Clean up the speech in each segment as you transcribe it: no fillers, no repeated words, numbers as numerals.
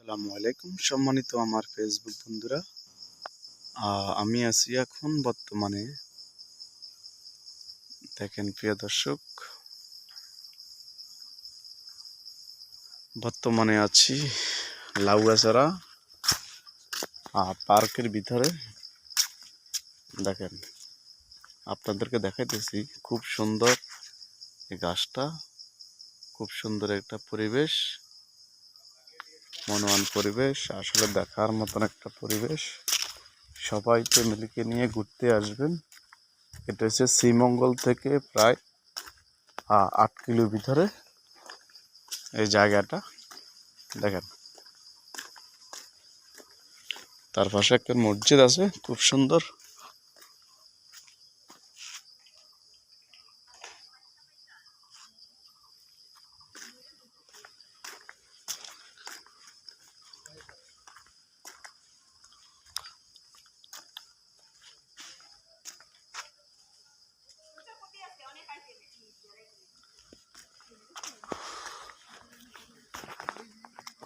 আসসালামু আলাইকুম সম্মানিত আমার ফেসবুক বন্ধুরা। আমি আছি এখন বর্তমানে, দেখেন প্রিয় দর্শক, বর্তমানে আছি লাউয়াছড়া পার্কের ভিতরে। দেখেন, আপনাদেরকে দেখাইতেছি খুব সুন্দর এই গাছটা, খুব সুন্দর একটা পরিবেশ, মনোয়ান পরিবেশ, আসলে দেখার মতন একটা পরিবেশ। সবাই ফ্যামিলিকে নিয়ে ঘুরতে আসবেন। এটা হচ্ছে শ্রীমঙ্গল থেকে প্রায় 8 কিলো ভিতরে এই জায়গাটা। দেখেন, তার পাশে একটা মসজিদ আছে খুব সুন্দর।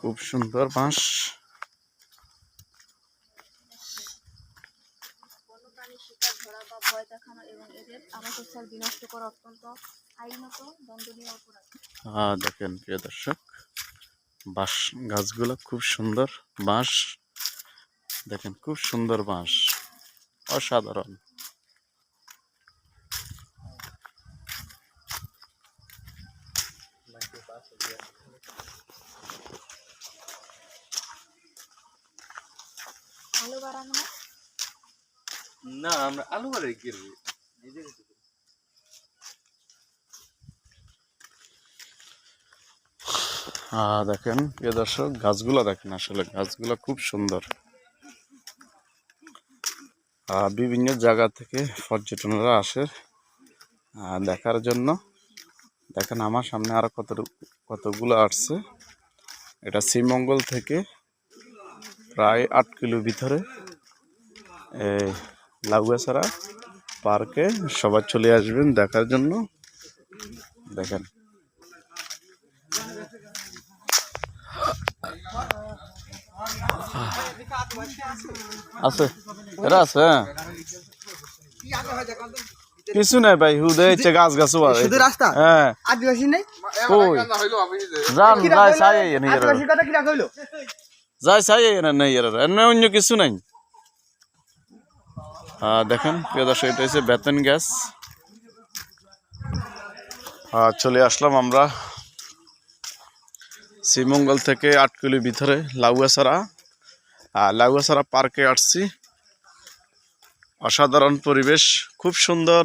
খুব সুন্দর বাঁশ। বন্যপ্রাণীর শিকার ধরা বা ভয় দেখানো এবং এদের আবাসস্থল বিনষ্ট করা অত্যন্ত আইনত দণ্ডনীয় অপরাধ। দেখেন প্রিয় দর্শক, বাঁশ গাছগুলো খুব সুন্দর। বাঁশ দেখেন, খুব সুন্দর বাঁশ, অসাধারণ। আলু বাড়ানো না, আমরা আলু বাড়ি কি দেখেন প্রিয় দর্শক, গাছগুলো দেখেন, আসলে গাছগুলো খুব সুন্দর। বিভিন্ন জায়গা থেকে পর্যটনরা আসে দেখার জন্য। দেখেন, আমার সামনে আরো কতগুলো আসছে। এটা শ্রীমঙ্গল থেকে প্রায় 8 কিলো ভিতরে লাউয়াছড়া পার্কে সবাই চলে আসবেন দেখার জন্য। দেখেন, আছে, এরা আছে, কিছু নাই ভাই, হুদে ইচ্ছে গাছ গাছ শুধু রাস্তা হ্যাঁ আদিবাসী নেই কই জান যাই চাই এনে আদিবাসীর কথা কিরা কইলো যাই চাই এনে নেই এনে অন্য কিছু নাই। দেখেন প্রিয় দর্শক, এটা হচ্ছে বেতন গ্যাস। চলে আসলাম আমরা শ্রীমঙ্গল থেকে 8 কিলো ভিতরে লাউয়াছড়া পার্কে আসছি। অসাধারণ পরিবেশ, খুব সুন্দর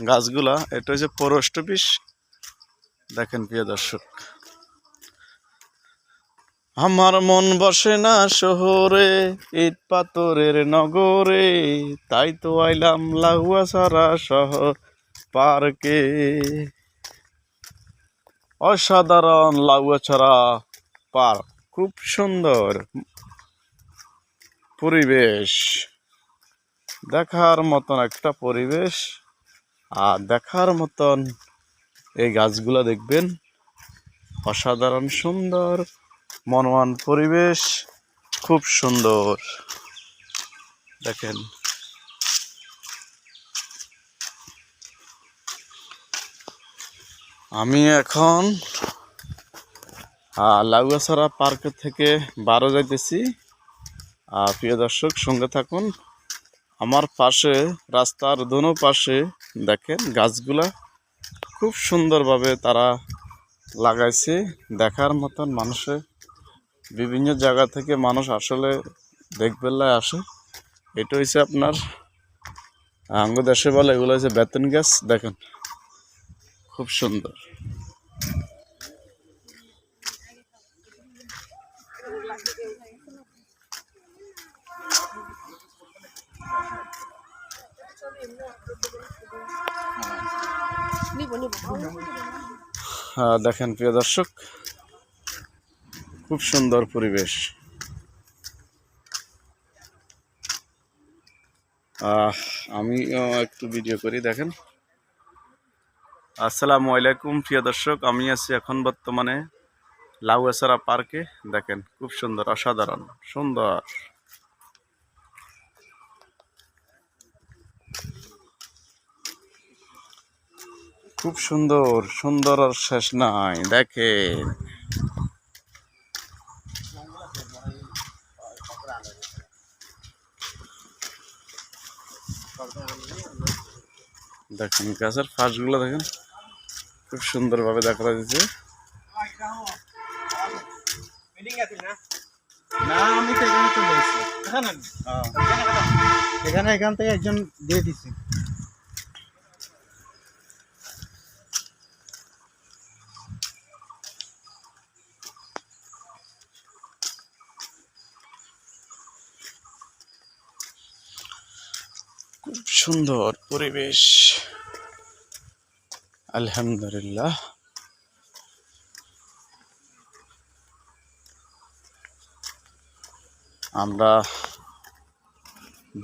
গাছগুলা। এটা হচ্ছে ফরেস্ট অফিস। দেখেন প্রিয় দর্শক, আমার মন বসে না শহরে, ইট পাথরের নগরে, তাই তো আইলাম লাউয়াছড়া শহর পার্কে। অসাধারণ লাউয়াছড়া পার্ক, খুব সুন্দর পরিবেশ, দেখার মতন একটা পরিবেশ। আর দেখার মতন এই গাছগুলা দেখবেন, অসাধারণ সুন্দর মনোয়ান পরিবেশ, খুব সুন্দর। দেখেন, আমি এখন লাউয়াছড়া পার্ক থেকে 12 যাইতেছি। প্রিয় দর্শক, সঙ্গে থাকুন। আমার পাশে, রাস্তার দোনো পাশে দেখেন গাছগুলা খুব সুন্দরভাবে তারা লাগাইছে, দেখার মতন। মানুষে বিভিন্ন জায়গা থেকে মানুষ আসলে দেখবেলায় আসে। এটা হচ্ছে আপনার আঙ্গ দেশে বলে এগুলো হচ্ছে বেতন গাছ। দেখেন, খুব সুন্দর। দেখেন প্রিয় দর্শক, খুব সুন্দর পরিবেশ। আমিও একটু ভিডিও করি। দেখেন, আসসালামু আলাইকুম প্রিয় দর্শক, আমি আছি এখন বর্তমানে লাউয়াছড়া পার্কে দেখেন খুব সুন্দর, অসাধারণ সুন্দর। খুব সুন্দর, সুন্দর আর শেষ নাই দেখেন। দেখেন গাছের ফাঁসগুলো দেখেন খুব সুন্দরভাবে দেখা যাচ্ছে। না আমি তো এখানে চলে এসেছি এখান থেকে একজন দিয়ে দিচ্ছে। খুব সুন্দর পরিবেশ, আলহামদুলিল্লাহ। আমরা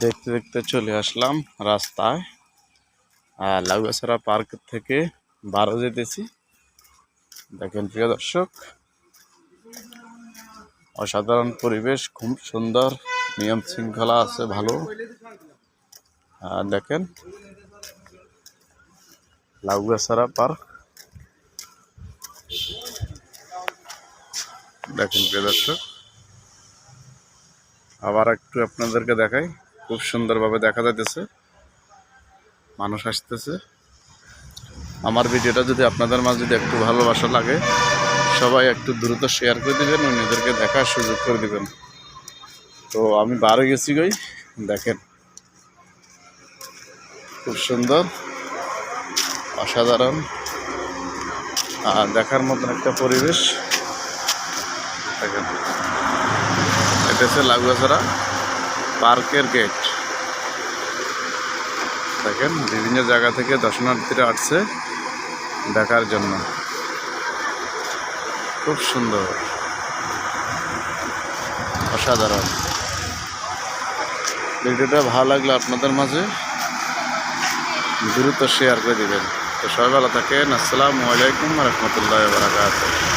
দেখতে দেখতে চলে আসলাম রাস্তায়। লাউয়াছড়া পার্ক থেকে বারো যেতেছি। দেখেন প্রিয় দর্শক, অসাধারণ পরিবেশ, খুব সুন্দর, নিয়ম শৃঙ্খলা আছে ভালো। দেখেন লাউয়াছড়া পার্ক, দেখেন প্রিয় দর্শক। আবার একটু আপনাদেরকে দেখাই, খুব সুন্দরভাবে দেখা যাইতেছে, মানুষ আসতেছে। আমার ভিডিওটা যদি আপনাদের মাঝে যদি একটু ভালোবাসা লাগে, সবাই একটু দ্রুত শেয়ার করে দিবেন, অন্যদেরকে দেখার সুযোগ করে দিবেন। তো আমি বারো গেছি গই, দেখেন খুব সুন্দর, অসাধারণ, দেখার মতন একটা পরিবেশ। দেখেন এটা হচ্ছে লাউয়াছড়া পার্কের গেট। দেখেন বিভিন্ন জায়গা থেকে দর্শনার্থীরা আসছে দেখার জন্য, খুব সুন্দর, অসাধারণ। ভিডিওটা ভালো লাগলে আপনাদের মাঝে দ্রুত শেয়ার করে দিবেন। তো সবাই ভালো থাকেন। আসসালামু আলাইকুম ওয়া রাহমাতুল্লাহি ওয়া বারাকাতুহু।